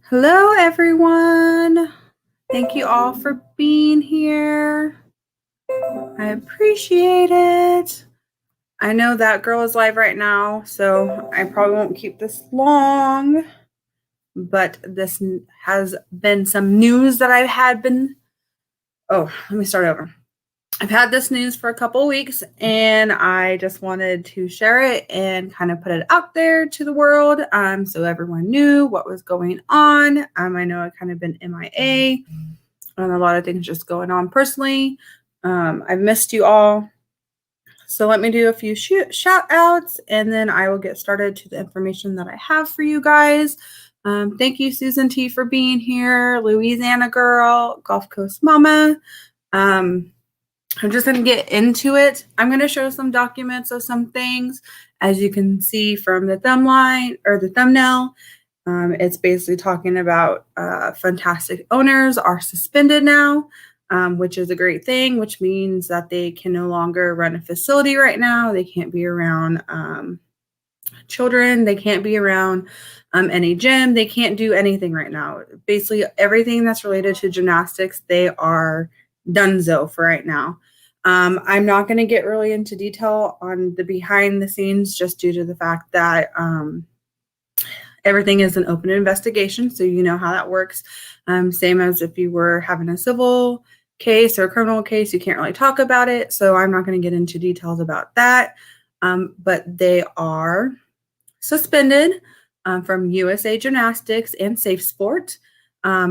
Hello, everyone. Thank you all for being here. I appreciate it. I know that girl is live right now, so I probably won't keep this long, but this has been some news that let me start over. I've had this news for a couple of weeks, and I just wanted to share it and kind of put it out there to the world, so everyone knew what was going on. I know I've kind of been MIA, and a lot of things just going on personally. I've missed you all, so let me do a few shout outs, and then I will get started to the information that I have for you guys. Thank you, Susan T, for being here. Louisiana girl, Gulf Coast mama. I'm just going to get into it. I'm going to show some documents of some things. As you can see from the thumbnail, it's basically talking about Funtastic owners are suspended now, which is a great thing, which means that they can no longer run a facility right now. They can't be around children. They can't be around any gym. They can't do anything right now. Basically, everything that's related to gymnastics, they are donezo for right now. I'm not going to get really into detail on the behind the scenes just due to the fact that everything is an open investigation, so you know how that works. Same as if you were having a civil case or a criminal case, you can't really talk about it, so I'm not going to get into details about that. But they are suspended from USA Gymnastics and Safe Sport.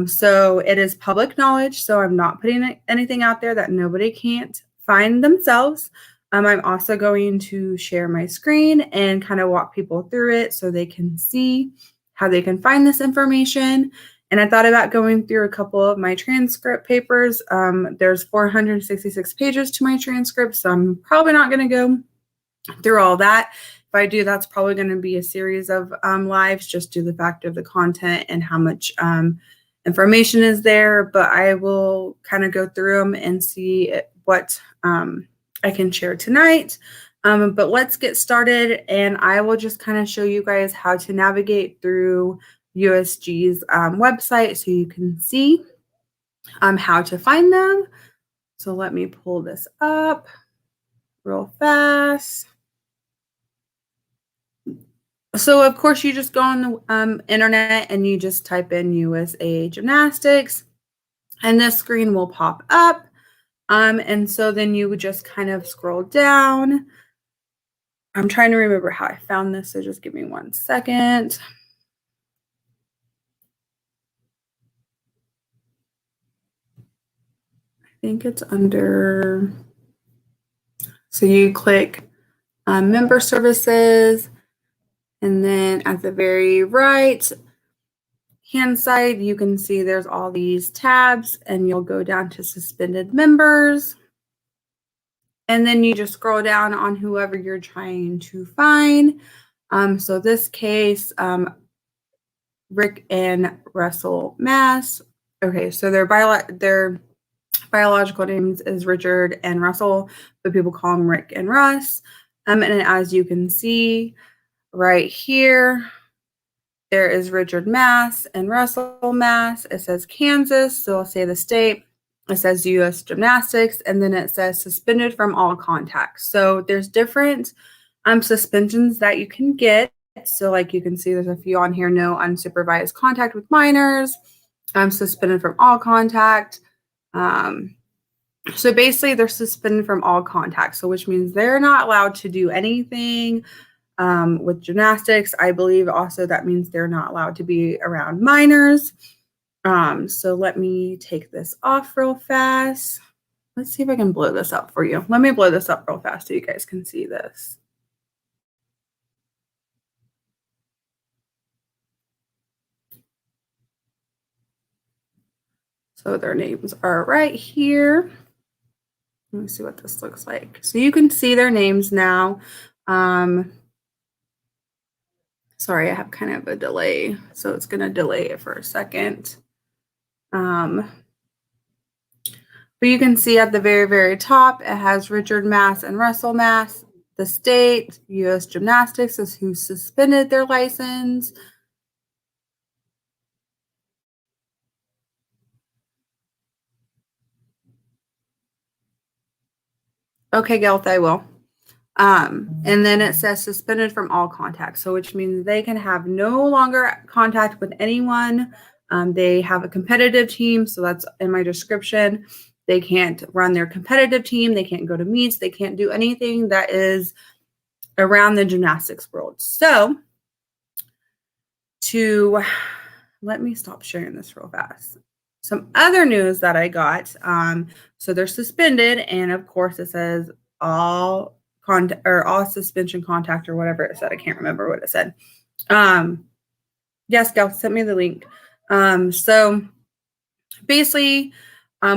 So it is public knowledge, so I'm not putting anything out there that nobody can't find themselves. I'm also going to share my screen and kind of walk people through it so they can see how they can find this information. And I thought about going through a couple of my transcript papers. There's 466 pages to my transcript, so I'm probably not going to go through all that. If I do, that's probably going to be a series of lives just due to the fact of the content and how much information is there. But I will kind of go through them and see what I can share tonight. But let's get started, and I will just kind of show you guys how to navigate through USG's website so you can see how to find them. So let me pull this up real fast. So, of course, you just go on the internet and you just type in USA Gymnastics, and this screen will pop up. And so then you would just kind of scroll down. I'm trying to remember how I found this, so just give me 1 second. I think it's under, so you click member services, and then at the very right hand side, you can see there's all these tabs, and you'll go down to suspended members. And then you just scroll down on whoever you're trying to find. So this case, Rick and Russ Mast. Okay, so their biological names is Richard and Russell, but people call them Rick and Russ. And as you can see right here, there is Richard Mast and Russell Mast. It says Kansas, so I'll say the state. It says US Gymnastics, and then it says suspended from all contacts. So there's different suspensions that you can get. So like you can see there's a few on here: no unsupervised contact with minors, suspended from all contact. So basically they're suspended from all contact, so which means they're not allowed to do anything with gymnastics. I believe also that means they're not allowed to be around minors. So let me take this off real fast. Let's see if I can blow this up for you. Let me blow this up real fast so you guys can see this. So their names are right here. Let me see what this looks like. So you can see their names now. Sorry, I have kind of a delay, so it's going to delay it for a second. But you can see at the very, very top, it has Richard Mast and Russell Mast. The state, US Gymnastics, is who suspended their license. Okay, Gelth, I will. And then it says suspended from all contact. So which means they can have no longer contact with anyone. They have a competitive team. So that's in my description. They can't run their competitive team. They can't go to meets. They can't do anything that is around the gymnastics world. So let me stop sharing this real fast. Some other news that I got. So they're suspended. And of course it says all contact or all suspension contact or whatever it said. I can't remember what it said. Yes, Gal sent me the link. So basically,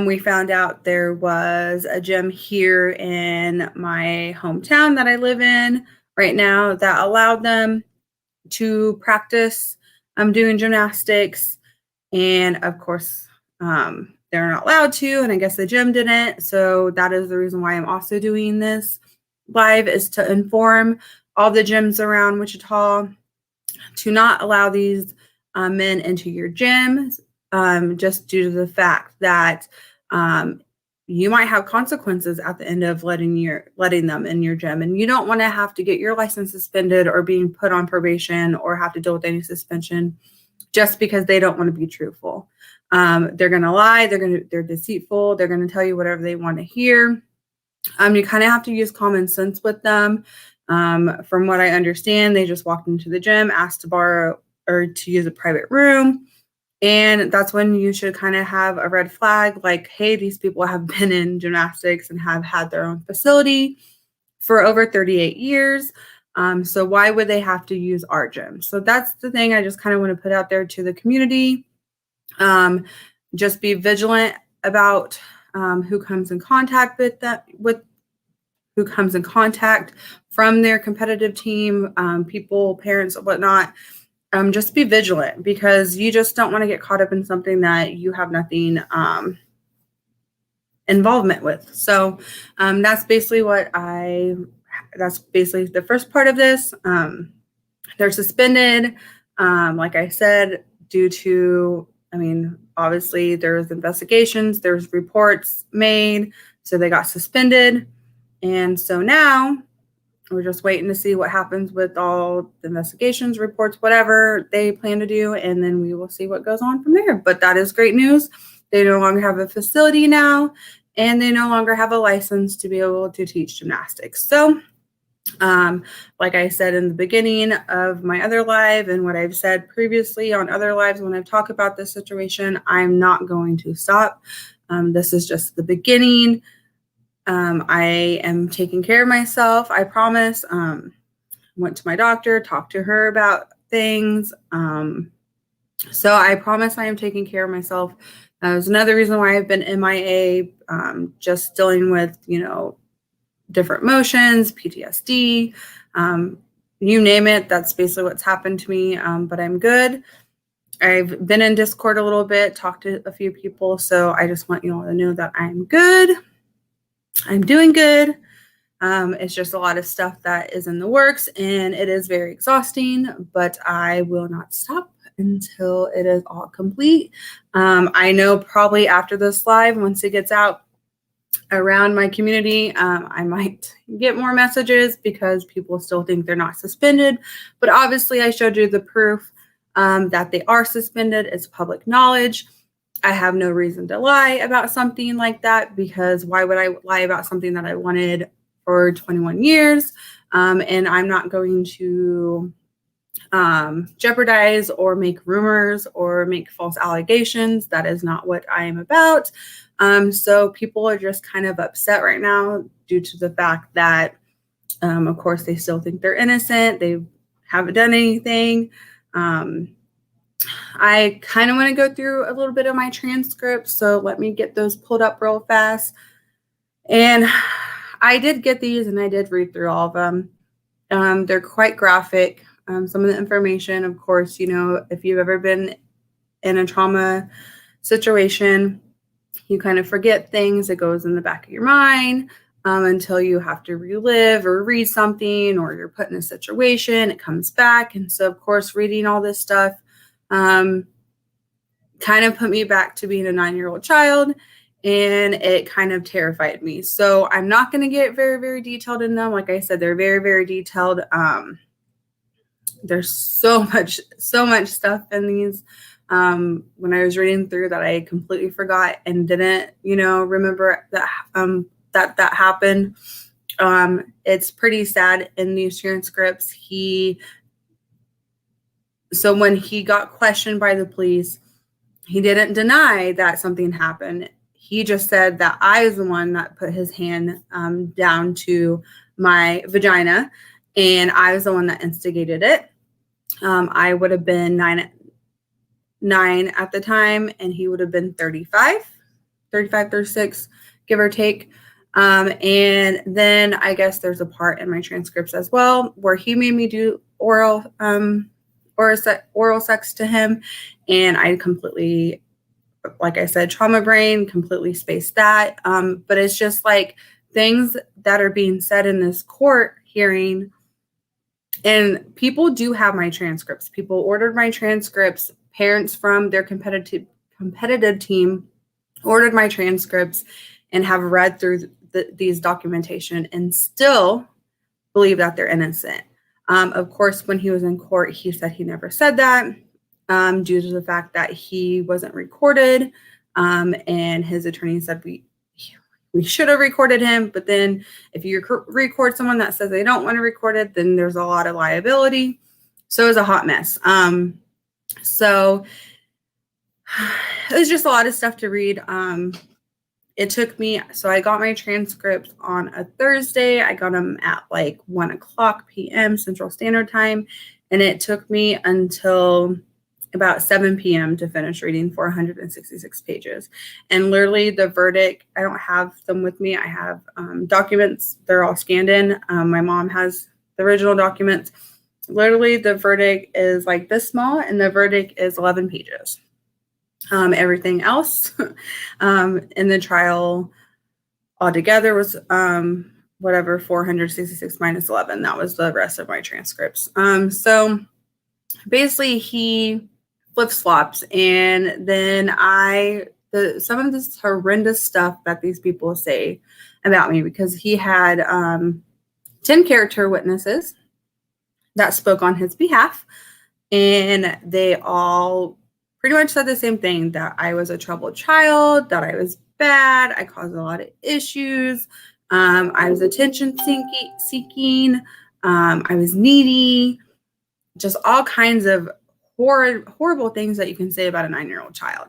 we found out there was a gym here in my hometown that I live in right now that allowed them to practice doing gymnastics. And of course, they're not allowed to, and I guess the gym didn't. So that is the reason why I'm also doing this live, is to inform all the gyms around Wichita to not allow these men into your gyms, just due to the fact that you might have consequences at the end of letting them in your gym, and you don't want to have to get your license suspended or being put on probation or have to deal with any suspension just because they don't want to be truthful. They're going to lie. They're deceitful. They're going to tell you whatever they want to hear. You kind of have to use common sense with them. From what I understand, they just walked into the gym, asked to borrow or to use a private room. And that's when you should kind of have a red flag, like, hey, these people have been in gymnastics and have had their own facility for over 38 years. So why would they have to use our gym? So that's the thing I just kind of want to put out there to the community. Just be vigilant about who comes in contact with who comes in contact from their competitive team, people, parents, whatnot. Just be vigilant, because you just don't want to get caught up in something that you have nothing involvement with. So that's basically that's basically the first part of this. They're suspended, like I said, due to, obviously there's investigations, there's reports made, so they got suspended. And so now we're just waiting to see what happens with all the investigations, reports, whatever they plan to do, and then we will see what goes on from there. But that is great news. They no longer have a facility now, and they no longer have a license to be able to teach gymnastics. So, like I said in the beginning of my other live, and what I've said previously on other lives when I've talked about this situation, I'm not going to stop. This is just the beginning. I am taking care of myself, I promise. Went to my doctor, talked to her about things. So I promise I am taking care of myself. There's another reason why I've been MIA, just dealing with, different emotions, PTSD, you name it. That's basically what's happened to me. But I'm good. I've been in Discord a little bit, talked to a few people. So I just want you all to know that I'm good. I'm doing good. It's just a lot of stuff that is in the works, and it is very exhausting, but I will not stop until it is all complete. I know probably after this live, once it gets out around my community, I might get more messages because people still think they're not suspended, but obviously I showed you the proof that they are suspended. It's public knowledge. I have no reason to lie about something like that, because why would I lie about something that I wanted for 21 years? And I'm not going to jeopardize or make rumors or make false allegations. That is not what I am about. So people are just kind of upset right now due to the fact that, of course, they still think they're innocent. They haven't done anything. I kind of want to go through a little bit of my transcripts, so let me get those pulled up real fast. And I did get these, and I did read through all of them. They're quite graphic. Some of the information, of course, if you've ever been in a trauma situation, you kind of forget things. It goes in the back of your mind until you have to relive or read something, or you're put in a situation, it comes back. And so, of course, reading all this stuff kind of put me back to being a 9-year-old child. and it kind of terrified me. So I'm not going to get very, very detailed in them. Like I said, they're very, very detailed. There's so much stuff in these. When I was reading through that, I completely forgot and didn't, remember that that happened. It's pretty sad in these transcripts. So when he got questioned by the police, he didn't deny that something happened. He just said that I was the one that put his hand down to my vagina, and I was the one that instigated it. I would have been 9 at the time, and he would have been 35, 36, give or take. And then I guess there's a part in my transcripts as well where he made me do oral sex to him, and I completely, like I said, trauma brain, completely spaced that. But it's just like things that are being said in this court hearing, and people do have my transcripts. People ordered my transcripts. Parents from their competitive team ordered my transcripts and have read through these documentation and still believe that they're innocent. Of course, when he was in court, he said he never said that due to the fact that he wasn't recorded. And his attorney said we should have recorded him. But then if you record someone that says they don't want to record it, then there's a lot of liability. So it was a hot mess. So it was just a lot of stuff to read. It took me, so I got my transcripts on a Thursday. I got them at like 1:00 p.m. Central Standard Time. And it took me until about 7 p.m. to finish reading 466 pages. And literally the verdict, I don't have them with me. I have documents. They're all scanned in. My mom has the original documents. Literally the verdict is like this small, and the verdict is 11 pages. Everything else in the trial altogether was 466 minus 11. That was the rest of my transcripts. So basically he flip-flops, and then some of this horrendous stuff that these people say about me, because he had 10 character witnesses that spoke on his behalf, and they all pretty much said the same thing, that I was a troubled child, that I was bad, I caused a lot of issues, I was attention seeking, I was needy, just all kinds of horrible things that you can say about a 9-year-old child.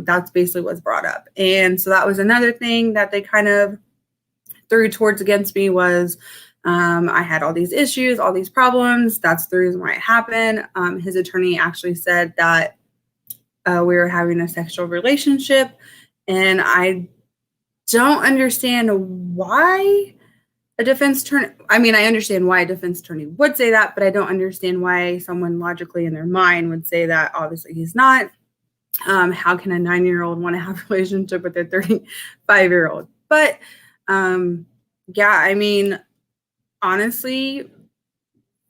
That's basically what's brought up. And so that was another thing that they kind of threw towards against me was I had all these issues, all these problems. That's the reason why it happened. His attorney actually said that we were having a sexual relationship, and I don't understand why a defense attorney, I understand why a defense attorney would say that, but I don't understand why someone logically in their mind would say that. Obviously he's not. How can a 9-year-old want to have a relationship with a 35-year-old? But yeah, honestly,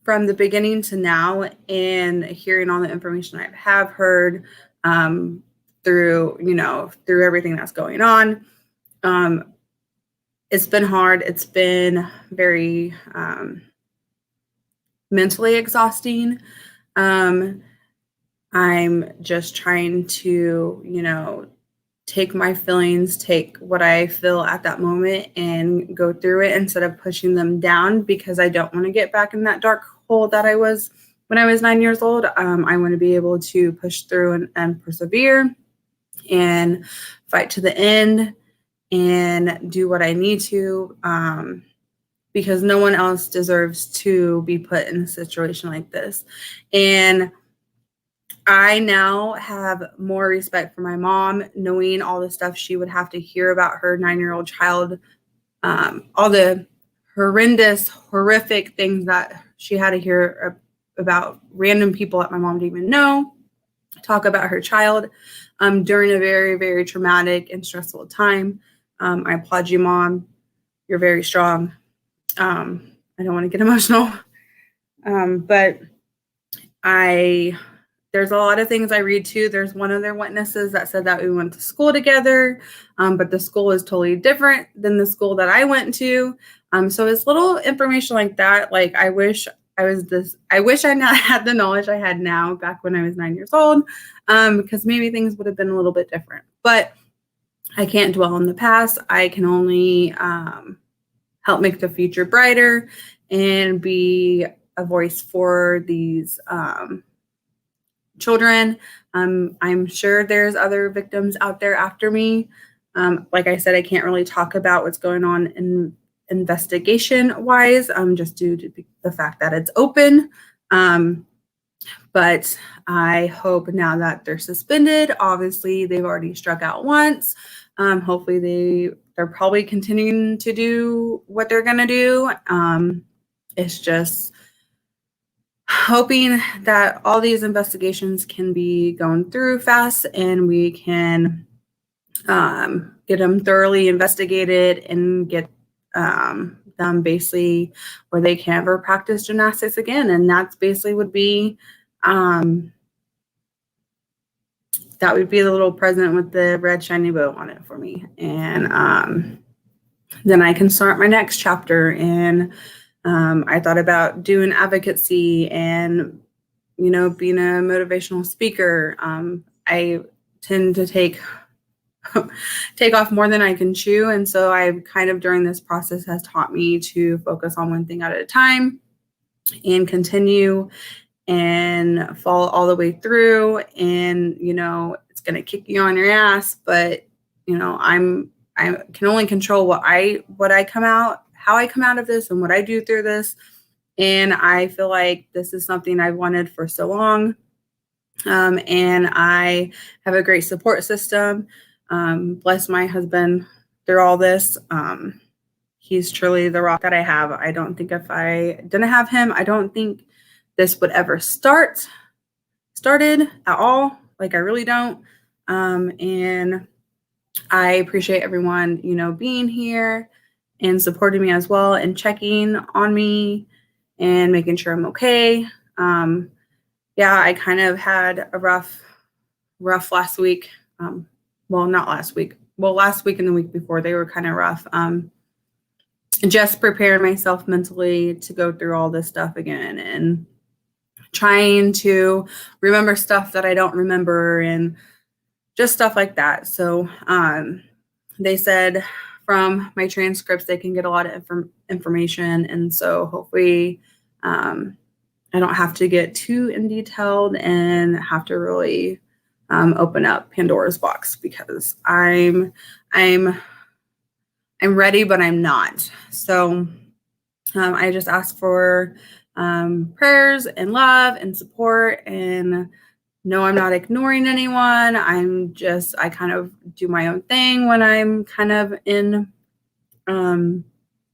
from the beginning to now, and hearing all the information I have heard through everything that's going on, it's been hard. It's been very mentally exhausting. I'm just trying to, take my feelings, take what I feel at that moment and go through it instead of pushing them down, because I don't want to get back in that dark hole that I was when I was 9 years old. I want to be able to push through and persevere and fight to the end and do what I need to, because no one else deserves to be put in a situation like this. And I now have more respect for my mom, knowing all the stuff she would have to hear about her 9-year-old child, all the horrific things that she had to hear about random people that my mom didn't even know, talk about her child during a very, very traumatic and stressful time. I applaud you, Mom. You're very strong. I don't want to get emotional, but there's a lot of things I read too. There's one of their witnesses that said that we went to school together, but the school is totally different than the school that I went to. So it's little information like that. Like I wish I not had the knowledge I had now back when I was 9 years old, because maybe things would have been a little bit different. But I can't dwell on the past. I can only help make the future brighter and be a voice for these children. I'm sure there's other victims out there after me. Like I said, I can't really talk about what's going on in investigation wise, just due to the fact that it's open. But I hope now that they're suspended, obviously they've already struck out once. Hopefully they're probably continuing to do what they're going to do. It's just hoping that all these investigations can be going through fast and we can get them thoroughly investigated and get them basically where they can ever practice gymnastics again. And that's basically would be that would be the little present with the red shiny bow on it for me. And then I can start my next chapter. And I thought about doing advocacy and, you know, being a motivational speaker. I tend to take off more than I can chew. And so I've kind of during this process has taught me to focus on one thing at a time and continue and follow all the way through. And, you know, it's going to kick you on your ass, but, you know, I can only control how I come out of this and what I do through this. And I feel like this is something I've wanted for so long. And I have a great support system. Bless my husband through all this. He's truly the rock that I have. I don't think if I didn't have him, I don't think this would ever started at all. Like I really don't. And I appreciate everyone, you know, being here and supporting me as well and checking on me and making sure I'm okay. Yeah, I kind of had a rough last week. Well, not last week. Well, last week and the week before, they were kind of rough. Just preparing myself mentally to go through all this stuff again and trying to remember stuff that I don't remember and just stuff like that. So they said from my transcripts, they can get a lot of information. And so hopefully I don't have to get too in detailed and have to really open up Pandora's box because I'm ready, but I'm not. So I just ask for prayers and love and support, and no, I'm not ignoring anyone. I kind of do my own thing when I'm kind of in the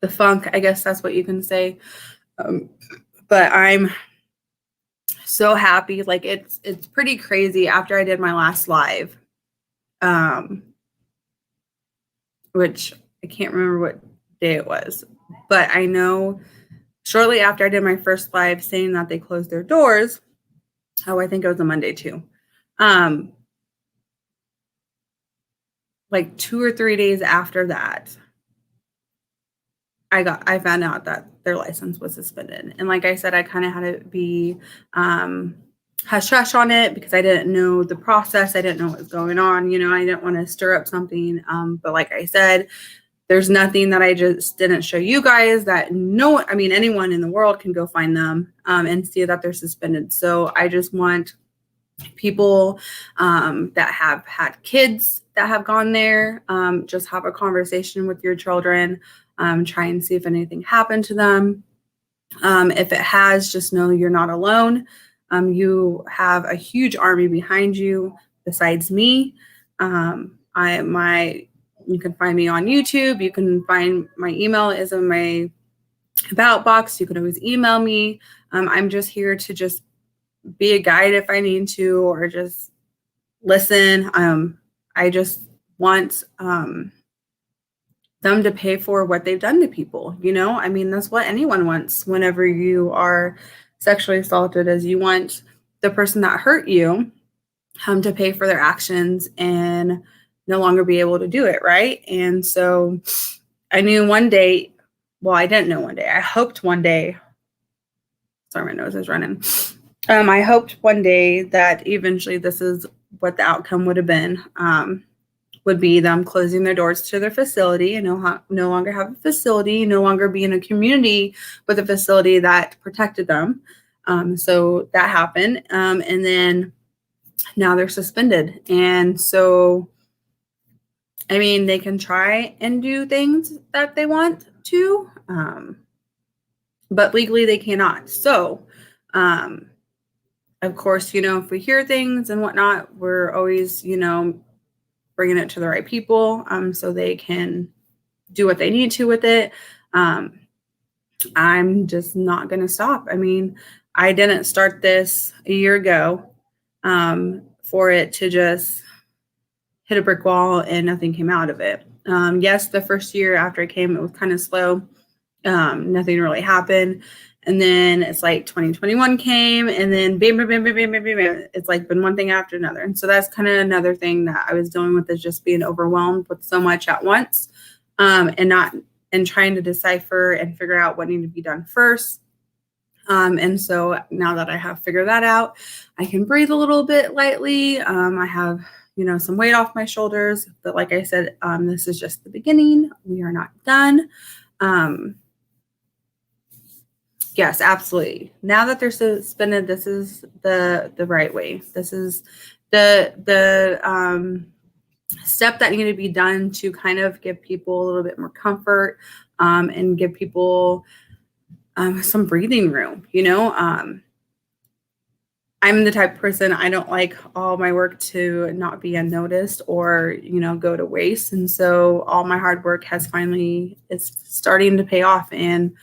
funk, I guess that's what you can say. But I'm so happy. Like it's pretty crazy after I did my last live, which I can't remember what day it was, but I know shortly after I did my first live saying that they closed their doors. Oh, I think it was a Monday too. Like 2 or 3 days after that, I found out that their license was suspended. And like I said, I kind of had to be hush hush on it because I didn't know the process. I didn't know what was going on. You know, I didn't want to stir up something. But like I said, there's nothing that I just didn't show you guys that anyone in the world can go find them and see that they're suspended. So I just want people that have had kids that have gone there, just have a conversation with your children, try and see if anything happened to them. If it has, just know you're not alone. You have a huge army behind you besides me. You can find me on YouTube. You can find my email is in my about box. You can always email me. I'm just here to just be a guide if I need to, or just listen. I just want them to pay for what they've done to people. You know, I mean, that's what anyone wants whenever you are sexually assaulted, is you want the person that hurt you to pay for their actions and no longer be able to do it, right? And so I knew one day, well, I didn't know one day. I hoped one day, sorry, my nose is running. I hoped one day that eventually this is what the outcome would have been, would be them closing their doors to their facility and no longer have a facility, no longer be in a community with a facility that protected them. So that happened. And then now they're suspended. And so, I mean, they can try and do things that they want to, but legally they cannot. So, of course, if we hear things and whatnot, we're always, bringing it to the right people, so they can do what they need to with it. I'm just not going to stop. I mean, I didn't start this a year ago, for it to just hit a brick wall and nothing came out of it. Yes, the first year after it came, it was kind of slow. Nothing really happened. And then it's like 2021 came, and then bam, bam, bam, bam, bam, bam, bam. It's like been one thing after another. And so that's kind of another thing that I was dealing with, is just being overwhelmed with so much at once, and trying to decipher and figure out what needed to be done first. And so now that I have figured that out, I can breathe a little bit lightly. I have, some weight off my shoulders, but like I said, this is just the beginning. We are not done. Yes, absolutely. Now that they're suspended, this is the right way. This is the step that needed to be done to kind of give people a little bit more comfort, and give people some breathing room. I'm the type of person, I don't like all my work to not be unnoticed or, go to waste. And so all my hard work it's starting to pay off. And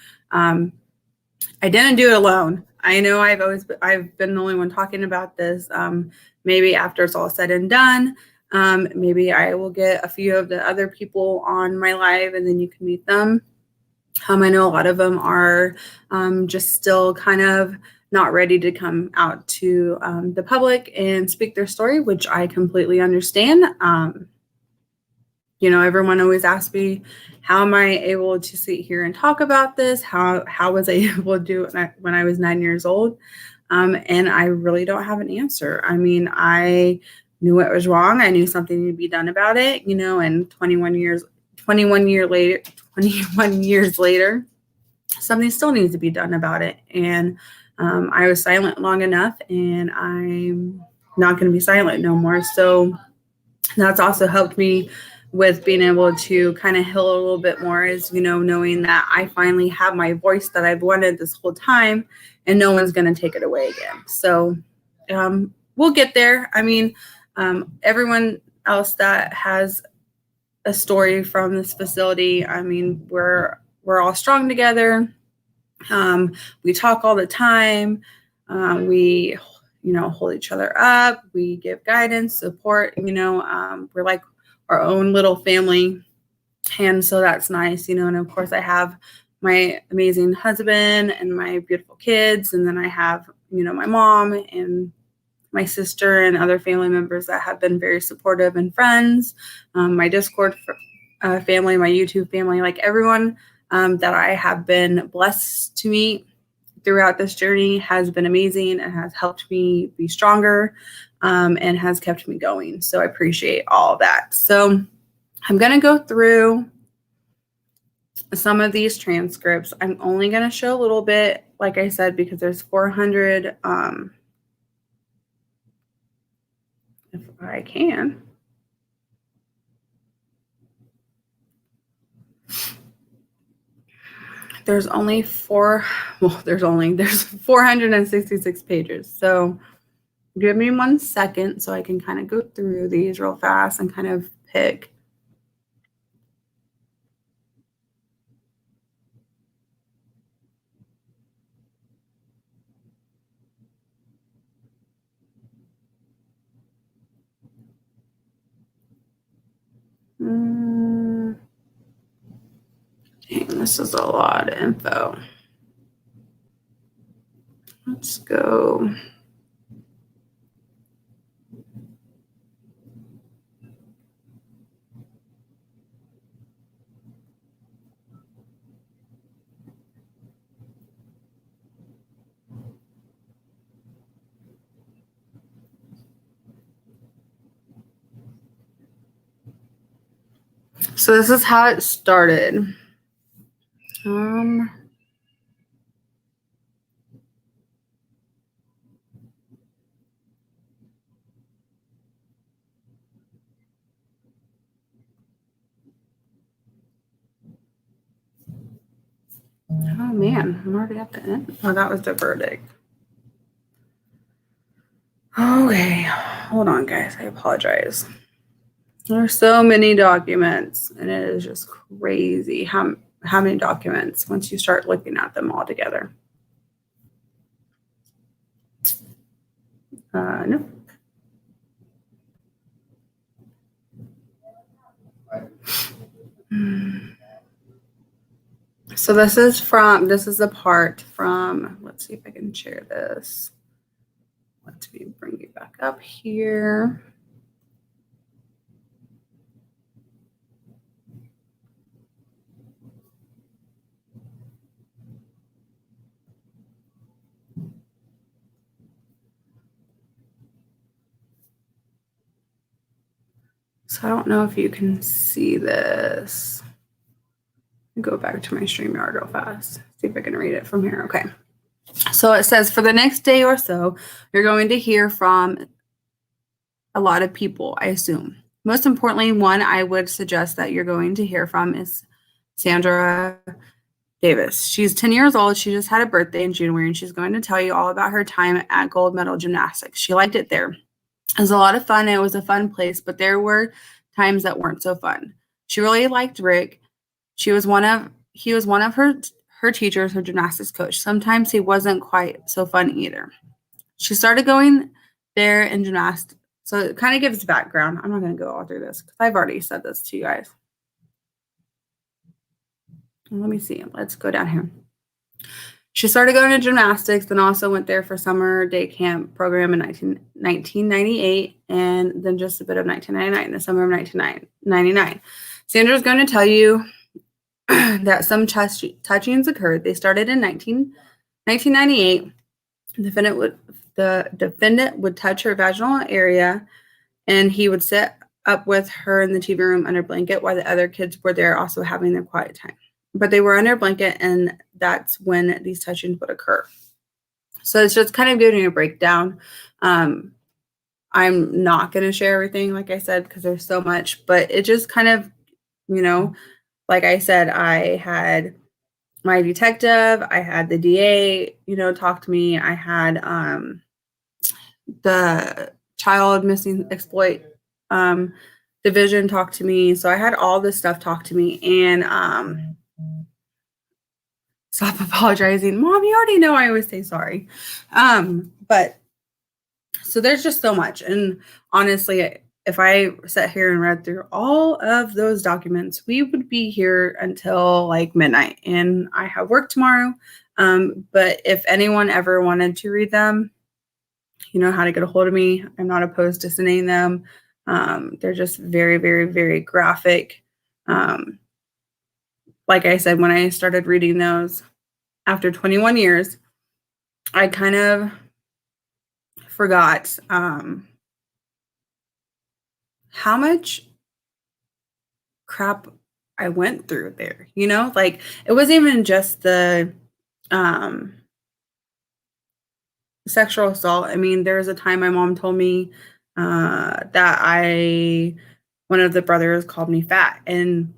I didn't do it alone. I know I've been the only one talking about this. Maybe after it's all said and done, maybe I will get a few of the other people on my live and then you can meet them. I know a lot of them are just still kind of not ready to come out to the public and speak their story, which I completely understand. Everyone always asks me, how am I able to sit here and talk about this? How was I able to do it when I was 9 years old? And I really don't have an answer. I mean, I knew it was wrong. I knew something needed to be done about it, and 21 years later, something still needs to be done about it. And I was silent long enough, and I'm not going to be silent no more. So that's also helped me with being able to kind of heal a little bit more, is, knowing that I finally have my voice that I've wanted this whole time, and no one's going to take it away again. So we'll get there. I mean, everyone else that has a story from this facility, I mean, we're all strong together. We talk all the time. We, hold each other up. We give guidance, support, we're like our own little family. And so that's nice, and of course I have my amazing husband and my beautiful kids. And then I have, my mom and my sister and other family members that have been very supportive, and friends, my Discord family, my YouTube family, like everyone that I have been blessed to meet throughout this journey has been amazing and has helped me be stronger, and has kept me going. So I appreciate all of that. So I'm going to go through some of these transcripts. I'm only going to show a little bit, like I said, because there's 400, if I can. There's 466 pages. So give me 1 second so I can kind of go through these real fast and kind of pick. Dang, this is a lot of info. Let's go. So this is how it started. Oh man, I'm already at the end. Oh, that was the verdict. Okay, hold on, guys. I apologize. There are so many documents, and it is just crazy how many documents once you start looking at them all together. No. So this is the part from, let's see if I can share this. Let me bring you back up here. So I don't know if you can see this. Go back to my StreamYard real fast. See if I can read it from here. Okay. So it says, for the next day or so, you're going to hear from a lot of people, I assume. Most importantly, one I would suggest that you're going to hear from is Sandra Davis. She's 10 years old. She just had a birthday in January, and she's going to tell you all about her time at Gold Medal Gymnastics. She liked it there. It was a lot of fun. It was a fun place, but there were times that weren't so fun. She really liked Rick. He was one of her teachers, her gymnastics coach. Sometimes he wasn't quite so fun either. She started going there in gymnastics. So it kind of gives background. I'm not going to go all through this because I've already said this to you guys. Let me see. Let's go down here. She started going to gymnastics, then also went there for summer day camp program in 1998, and then just a bit of 1999, the summer of 1999. Sandra's going to tell you that some touchings occurred. They started in 1998. The defendant would touch her vaginal area, and he would sit up with her in the TV room under blanket while the other kids were there also having their quiet time. But they were under blanket, and that's when these touchings would occur. So it's just kind of giving you a breakdown. I'm not going to share everything, like I said, because there's so much, but it just kind of, like I said, I had my detective, I had the DA, talk to me. I had the child missing exploit division talk to me. So I had all this stuff talk to me, and stop apologizing. Mom, you already know I always say sorry. But so there's just so much. And honestly, if I sat here and read through all of those documents, we would be here until like midnight, and I have work tomorrow. But if anyone ever wanted to read them, you know how to get a hold of me. I'm not opposed to sending them. They're just very, very, very graphic. Like I said, when I started reading those after 21 years, I kind of forgot how much crap I went through there. Like it wasn't even just the sexual assault. I mean, there was a time my mom told me that one of the brothers called me fat, and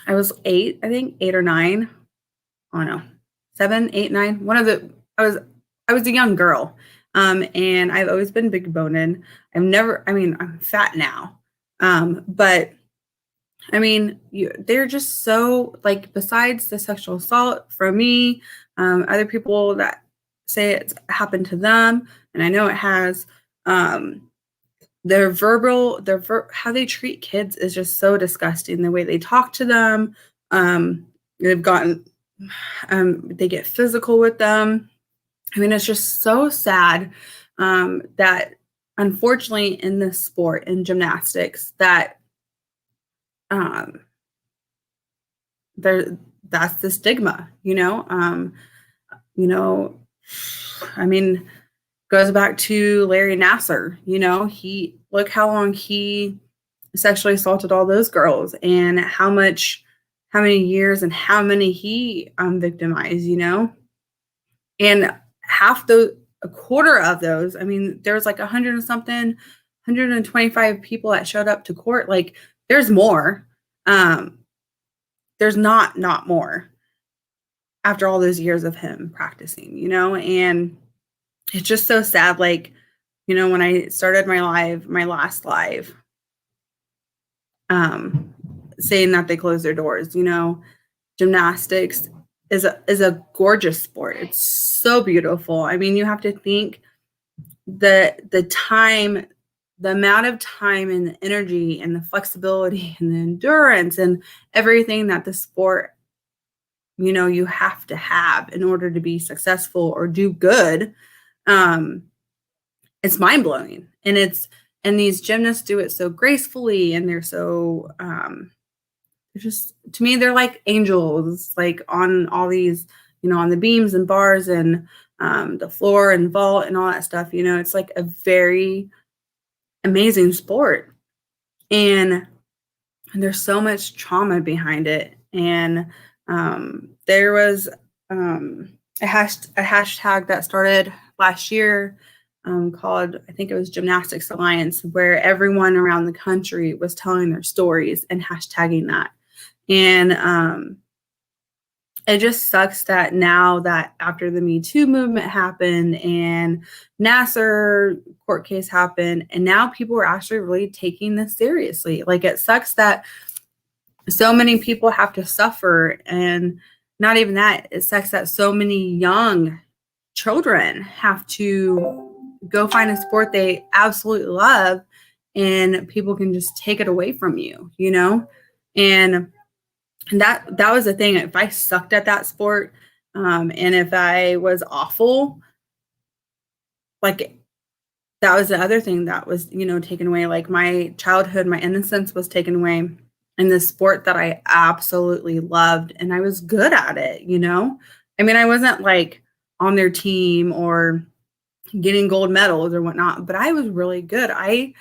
I was 8, I think 8 or 9. Oh no, 7, 8, 9. I was a young girl. And I've always been big boned. I'm fat now. But I mean, they're just so, like, besides the sexual assault from me, other people that say it's happened to them, and I know it has, how they treat kids is just so disgusting. The way they talk to them, they get physical with them. I mean, it's just so sad that unfortunately in this sport, in gymnastics, that that's the stigma, I mean, goes back to Larry Nassar. Look how long he sexually assaulted all those girls, and how many years and how many he victimized, and a quarter of those, I mean, there's like 100 and something, 125 people that showed up to court. Like, there's more. There's not more after all those years of him practicing, and it's just so sad. Like, when I started my last live, saying that they closed their doors, gymnastics is a gorgeous sport. It's so beautiful. I mean, you have to think the time, the amount of time and the energy and the flexibility and the endurance and everything that the sport, you have to have in order to be successful or do good. It's mind-blowing. And these gymnasts do it so gracefully, and they're so they're just, to me, they're like angels, like on all these, on the beams and bars and the floor and vault and all that stuff. It's like a very amazing sport, and there's so much trauma behind it. And there was a hashtag that started last year called, I think it was Gymnastics Alliance, where everyone around the country was telling their stories and hashtagging that. And it just sucks that now that after the Me Too movement happened and Nassar court case happened, and now people are actually really taking this seriously. Like, it sucks that so many people have to suffer, and not even that, it sucks that so many young children have to go find a sport they absolutely love, and people can just take it away from you, and that was the thing. If I sucked at that sport, and if I was awful, like, that was the other thing that was, taken away. Like, my childhood, my innocence was taken away in this sport that I absolutely loved, and I was good at it, I mean, I wasn't like on their team or getting gold medals or whatnot, but I was really good. I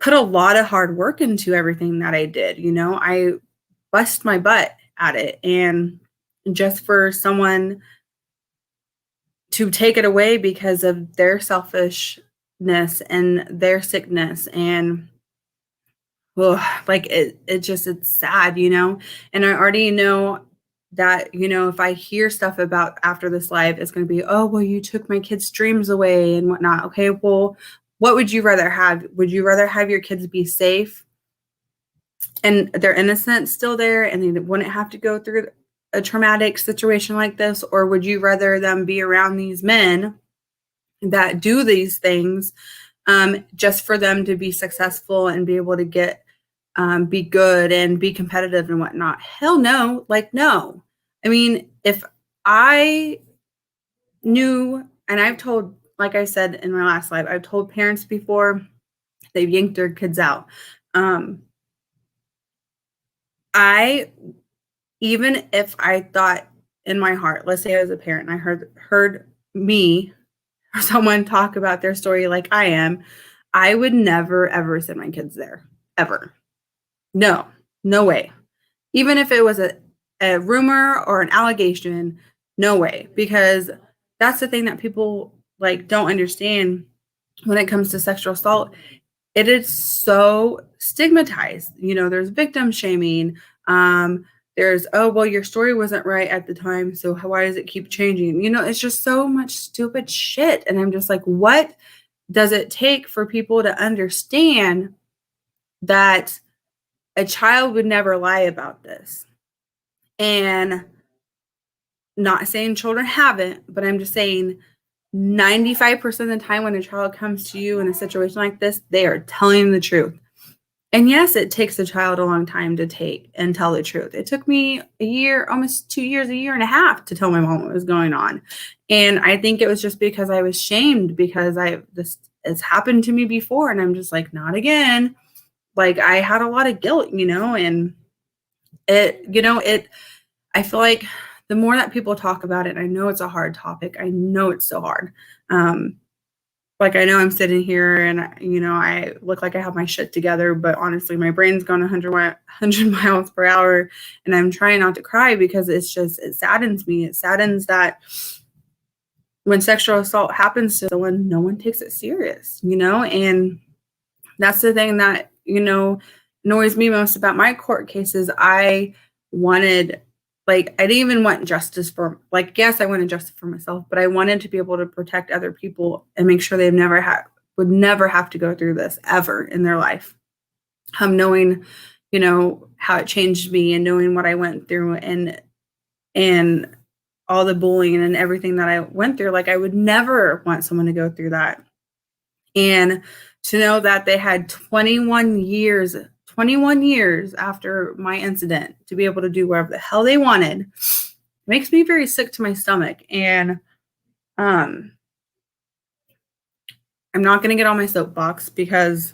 put a lot of hard work into everything that I did. I bust my butt at it, and just for someone to take it away because of their selfishness and their sickness, and like, it's sad, and I already know that, if I hear stuff about after this live, it's going to be, oh, well, you took my kids' dreams away and whatnot. Okay, well, what would you rather have? Would you rather have your kids be safe and their innocence still there, and they wouldn't have to go through a traumatic situation like this? Or would you rather them be around these men that do these things just for them to be successful and be able to get be good and be competitive and whatnot? Hell no. Like, no. I mean, if I knew, and I've told, like I said in my last live, I've told parents before, they've yanked their kids out. Even if I thought in my heart, let's say I was a parent and I heard me or someone talk about their story like I am, I would never, ever send my kids there, ever. No way. Even if it was a rumor or an allegation, no way. Because that's the thing that people like don't understand when it comes to sexual assault. It is so stigmatized. There's victim shaming. There's, oh, well, your story wasn't right at the time, so why does it keep changing? It's just so much stupid shit. And I'm just like, what does it take for people to understand that a child would never lie about this? And not saying children haven't, but I'm just saying 95% of the time when a child comes to you in a situation like this, they are telling the truth. And yes, it takes a child a long time to take and tell the truth. It took me a year, almost 2 years, a year and a half to tell my mom what was going on. And I think it was just because I was shamed, because this has happened to me before. And I'm just like, not again. Like, I had a lot of guilt, and I feel like the more that people talk about it, I know it's a hard topic. I know it's so hard. like, I know I'm sitting here and, I look like I have my shit together, but honestly, my brain's going 100 miles per hour, and I'm trying not to cry because it saddens me. It saddens that when sexual assault happens to someone, no one takes it serious, and that's the thing that, annoys me most about my court cases. I wanted, I didn't even want justice for, yes, I wanted justice for myself, but I wanted to be able to protect other people and make sure they would never have to go through this ever in their life. Knowing, how it changed me and knowing what I went through and all the bullying and everything that I went through, I would never want someone to go through that. And to know that they had 21 years after my incident to be able to do whatever the hell they wanted makes me very sick to my stomach. And I'm not going to get on my soapbox because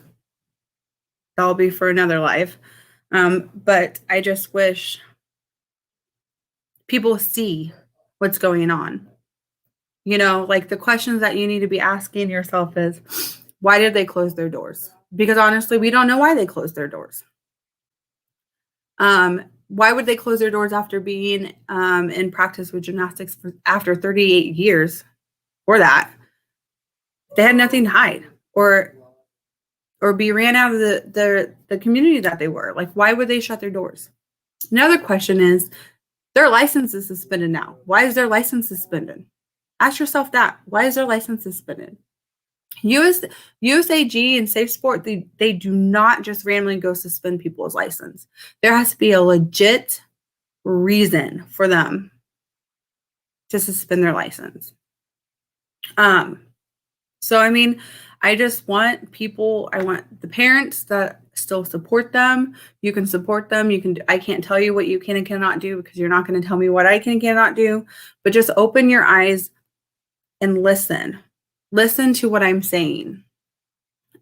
that'll be for another life. But I just wish people see what's going on. The questions that you need to be asking yourself is, why did they close their doors? Because honestly, we don't know why they closed their doors. Why would they close their doors after being in practice with gymnastics after 38 years or that? They had nothing to hide or be ran out of the community that they were. Why would they shut their doors? Another question is, their license is suspended now. Why is their license suspended? Ask yourself that. Why is their license suspended? USAG and Safe Sport, they do not just randomly go suspend people's license. There has to be a legit reason for them to suspend their license. So, I just want I want the parents that still support them. You can support them. I can't tell you what you can and cannot do because you're not going to tell me what I can and cannot do, but just open your eyes and listen. Listen to what I'm saying.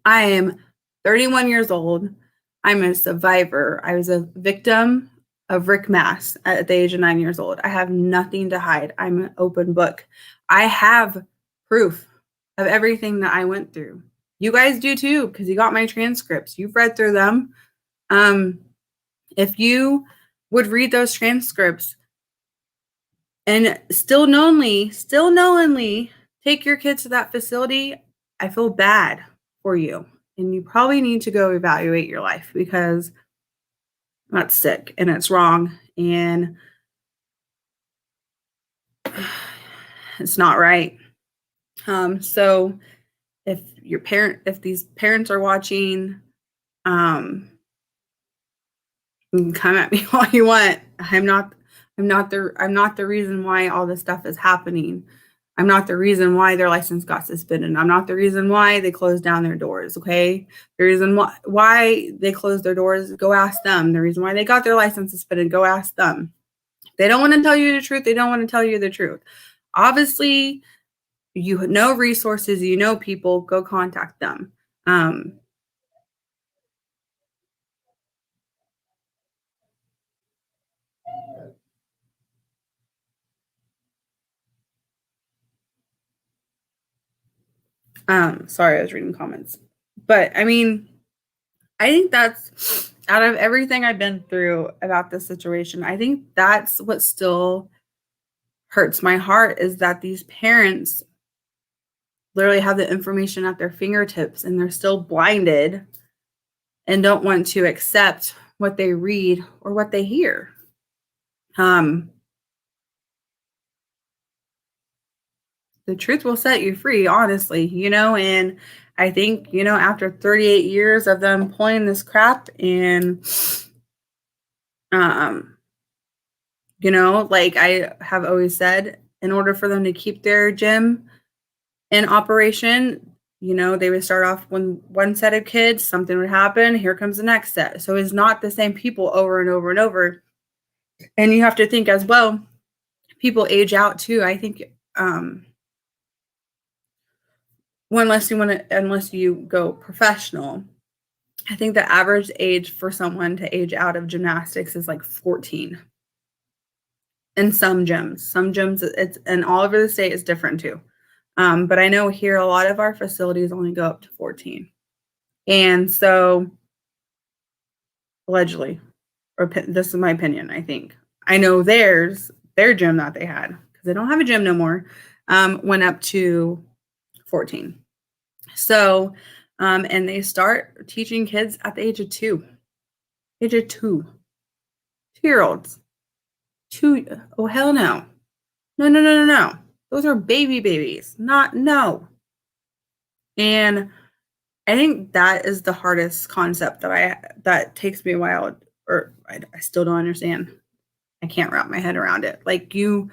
I am 31 years old. I'm a survivor. I was a victim of Rick Mast at the age of 9 years old. I have nothing to hide. I'm an open book. I have proof of everything that I went through. You guys do too, because you got my transcripts. You've read through them. If you would read those transcripts and still knowingly take your kids to that facility, I feel bad for you. And you probably need to go evaluate your life because that's sick and it's wrong and it's not right. So if these parents are watching, you can come at me all you want. I'm not the reason why all this stuff is happening. I'm not the reason why their license got suspended. I'm not the reason why they closed down their doors, okay? The reason why they closed their doors, go ask them. The reason why they got their license suspended, go ask them. If they don't want to tell you the truth, they don't want to tell you the truth. Obviously, you know resources, you know people, go contact them. Sorry, I was reading comments. But I think that's, out of everything I've been through about this situation, I think that's what still hurts my heart, is that these parents literally have the information at their fingertips and they're still blinded and don't want to accept what they read or what they hear. The truth will set you free, honestly, and I think, after 38 years of them pulling this crap and, like I have always said, in order for them to keep their gym in operation, they would start off when one set of kids, something would happen, here comes the next set. So it's not the same people over and over and over. And you have to think as well, people age out too. I think, unless you go professional, I think the average age for someone to age out of gymnastics is like 14. In some gyms, it's, and all over the state is different too. But I know here a lot of our facilities only go up to 14. And so allegedly, or this is my opinion, I think. I know their gym that they had, because they don't have a gym no more, went up to 14. So, and they start teaching kids at the age of 2. Age of 2. 2-year-olds. Oh, hell no. No. Those are babies. No. And I think that is the hardest concept that takes me a while, or I still don't understand. I can't wrap my head around it. Like, you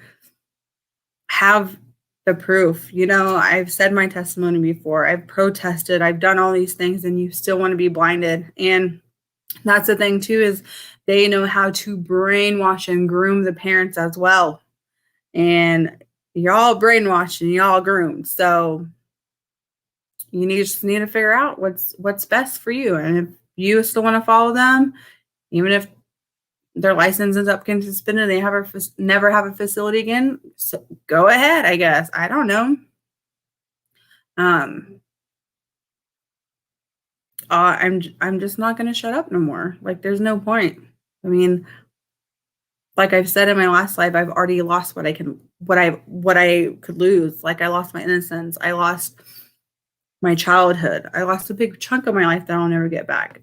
have the proof, I've said my testimony before, I've protested, I've done all these things, and you still want to be blinded. And that's the thing too, is they know how to brainwash and groom the parents as well. And you're all brainwashed and y'all groomed. So you just need to figure out what's best for you. And if you still want to follow them, even if their license ends up getting suspended and they never have a facility again, so go ahead, I guess. I don't know. I'm just not going to shut up no more. Like, there's no point. I mean, like I've said in my last life, I've already lost what I could lose. Like, I lost my innocence. I lost my childhood. I lost a big chunk of my life that I'll never get back.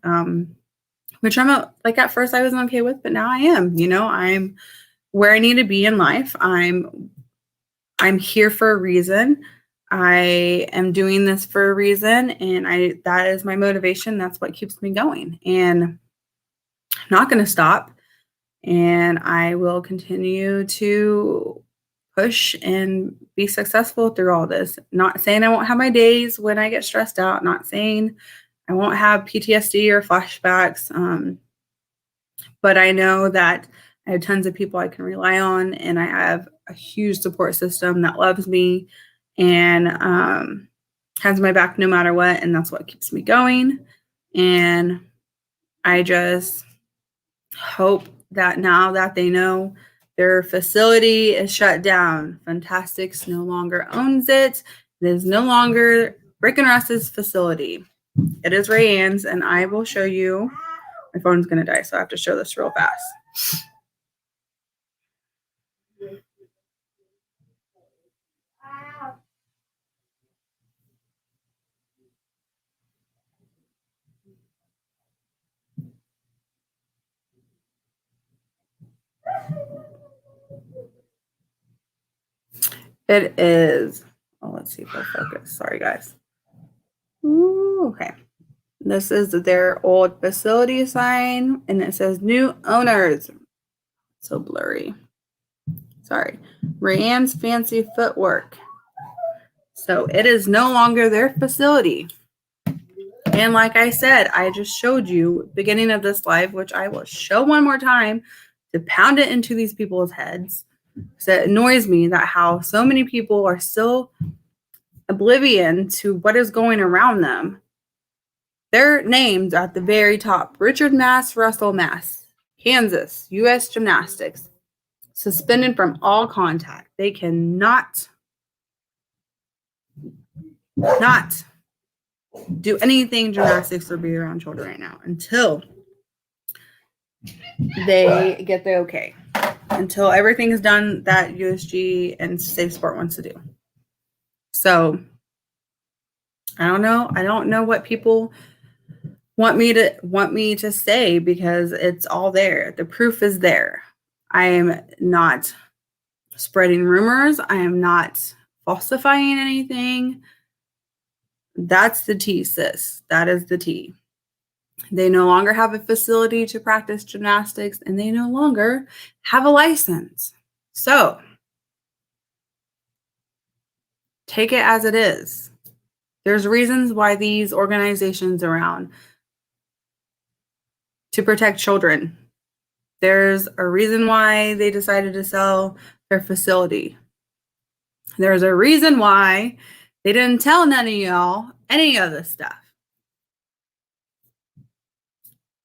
Which at first I wasn't okay with, but now I am. I'm where I need to be in life. I'm here for a reason. I am doing this for a reason, and that is my motivation. That's what keeps me going, and I'm not going to stop. And I will continue to push and be successful through all this. Not saying I won't have my days when I get stressed out. Not saying I won't have PTSD or flashbacks. But I know that I have tons of people I can rely on, and I have a huge support system that loves me and has my back no matter what. And that's what keeps me going. And I just hope that now that they know their facility is shut down, Funtastics no longer owns it. It is no longer Rick and Russ's facility. It is Rayanne's, and I will show you. My phone's going to die, so I have to show this real fast. It is, let's see if I'll focus. Sorry, guys. Ooh, okay. This is their old facility sign, and it says new owners. So blurry. Sorry. Rayanne's Fancy Footwork. So it is no longer their facility. And like I said, I just showed you beginning of this live, which I will show one more time to pound it into these people's heads. So it annoys me that how so many people are still oblivion to what is going around them. Their names at the very top: Richard Mast, Russell Mast, Kansas, U.S. Gymnastics, suspended from all contact. They cannot do anything gymnastics or be around children right now until they get the okay. Until everything is done that USG and Safe Sport wants to do. So I don't know what people want me to say, because it's all there. The proof is there. I am not spreading rumors. I am not falsifying anything. That's the tea, sis. That is the tea. They no longer have a facility to practice gymnastics, and they no longer have a license. So take it as it is. There's reasons why these organizations are around to protect children. There's a reason why they decided to sell their facility. There's a reason why they didn't tell none of y'all any of this stuff.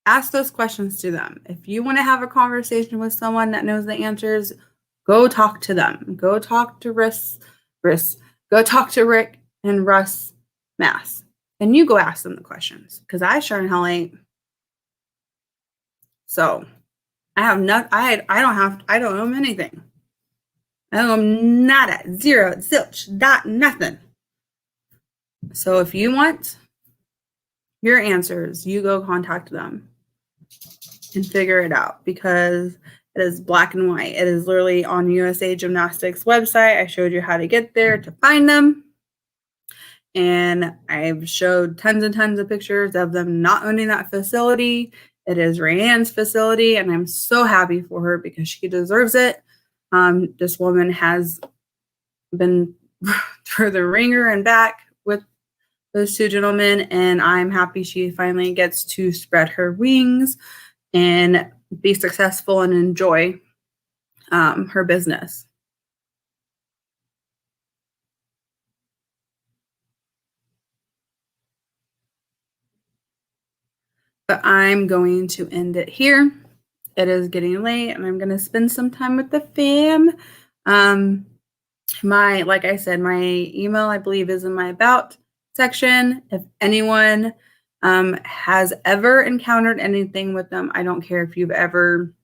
Ask those questions to them. If you want to have a conversation with someone that knows the answers, go talk to them. Go talk to Riss. Go talk to Rick and Russ Mast, and you go ask them the questions, because I sure in hell ain't. So I have not. I don't know anything. I don't know nada, zero, zilch, dot, nothing. So if you want your answers, you go contact them and figure it out, because it is black and white. It is literally on USA Gymnastics website. I showed you how to get there to find them. And I've showed tons and tons of pictures of them not owning that facility. It is Rayanne's facility, and I'm so happy for her because she deserves it. This woman has been through the ringer and back with those two gentlemen, and I'm happy she finally gets to spread her wings and be successful and enjoy her business. But I'm going to end it here. It is getting late, and I'm going to spend some time with the fam. Like I said, my email, I believe, is in my about section. If anyone has ever encountered anything with them, I don't care if you've ever,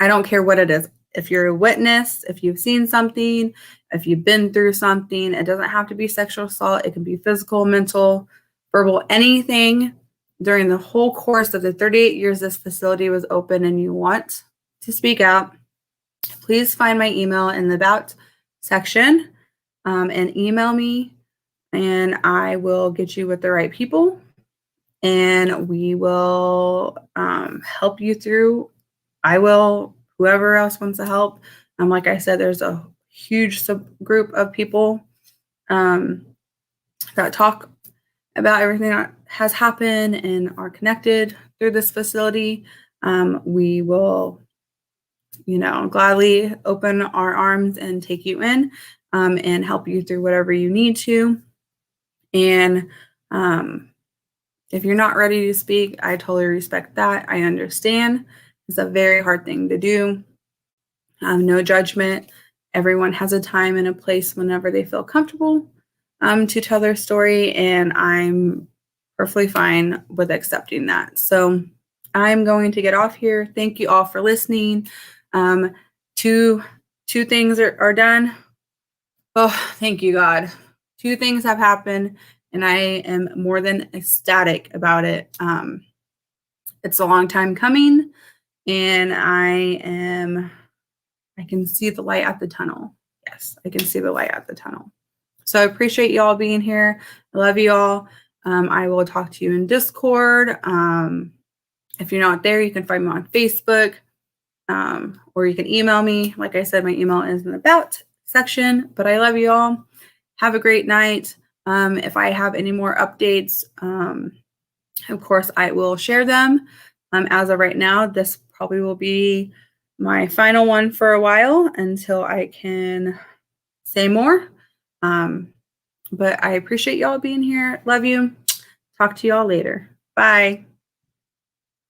I don't care what it is. If you're a witness, if you've seen something, if you've been through something, it doesn't have to be sexual assault. It can be physical, mental, verbal, anything during the whole course of the 38 years this facility was open, and you want to speak out, please find my email in the about section and email me, and I will get you with the right people, and we will help you through. I will, whoever else wants to help. Like I said, there's a huge subgroup of people that talk about everything that has happened and are connected through this facility. We will, gladly open our arms and take you in and help you through whatever you need to. And if you're not ready to speak, I totally respect that. I understand. It's a very hard thing to do. No judgment. Everyone has a time and a place whenever they feel comfortable to tell their story, and I'm perfectly fine with accepting that. So I'm going to get off here. Thank you all for listening. Two things are done. Oh, thank you, God. 2 things have happened, and I am more than ecstatic about it. It's a long time coming, and I can see the light at the tunnel. Yes, I can see the light at the tunnel. So I appreciate you all being here. I love you all. I will talk to you in Discord. If you're not there, you can find me on Facebook, or you can email me. Like I said, my email is in the about section, but I love you all. Have a great night. If I have any more updates, of course, I will share them. As of right now, this probably will be my final one for a while until I can say more. But I appreciate y'all being here. Love you. Talk to y'all later. Bye.